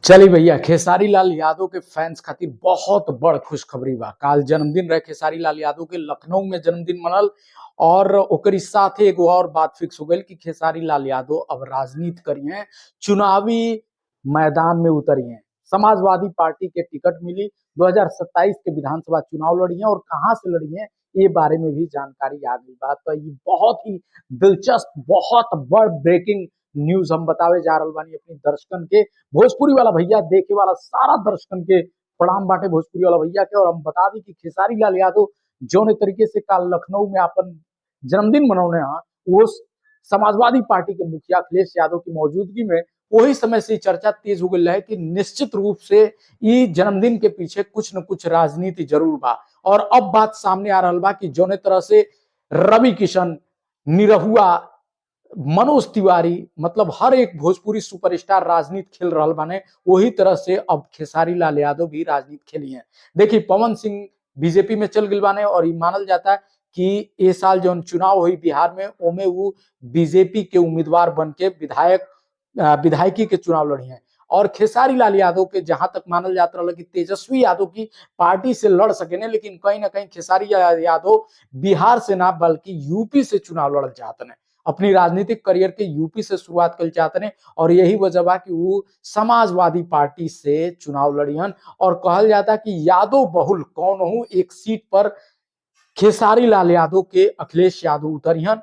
चली भैया, खेसारी लाल यादव के फैंस खातिर बहुत बड़ खुशखबरी बा। काल जन्मदिन रहे खेसारी लाल यादव के, लखनऊ में जन्मदिन मनल और ओकरी साथे एगो और बात फिक्स हो गई कि खेसारी लाल यादव अब राजनीति करी हैं, चुनावी मैदान में उतरी हैं। समाजवादी पार्टी के टिकट मिली, 2027 के विधानसभा चुनाव लड़ी हैं और कहां से लड़ी हैं ये बारे में भी जानकारी आ गई। बात तो ये बहुत ही दिलचस्प, बहुत बड़ ब्रेकिंग न्यूज हम बतावे जा रहा बानी अपनी दर्शकन के। भोजपुरी वाला भैया देखे वाला सारा दर्शकन के प्रणाम बाटे भोजपुरी वाला भैया के। और हम बता दी कि खेसारी लाल यादव जौन तरीके से कल लखनऊ में अपन जन्मदिन मनौने हैं, वो समाजवादी पार्टी के मुखिया अखिलेश यादव की मौजूदगी में वही समय से चर्चा तेज हो गई है कि निश्चित रूप से ये जन्मदिन के पीछे कुछ न कुछ राजनीति जरूर बा। और अब बात सामने आ रहा बा कि जौने तरह से रवि किशन, निरहुआ, मनोज तिवारी, मतलब हर एक भोजपुरी सुपरस्टार राजनीति खेल रहा बाने, वही तरह से अब खेसारी लाल यादव भी राजनीति खेली है। देखिए, पवन सिंह बीजेपी में चल गए बाने और ये मानल जाता है कि ये साल जो चुनाव हुई बिहार में, ओमे वो बीजेपी के उम्मीदवार बन के विधायकी के चुनाव लड़ी हैं। और खेसारी लाल यादव के जहां तक मानल जाता रहा कि तेजस्वी यादव की पार्टी से लड़ सके, लेकिन कहीं ना कहीं खेसारी यादव बिहार से ना बल्कि यूपी से चुनाव लड़ चाहते हैं। अपनी राजनीतिक करियर के यूपी से शुरुआत कर चाहते हैं और यही वजह बा कि वो समाजवादी पार्टी से चुनाव लड़ियन। और कहल जाता है कि यादव बहुल कौन हो एक सीट पर खेसारी लाल यादव के अखिलेश यादव उतरियन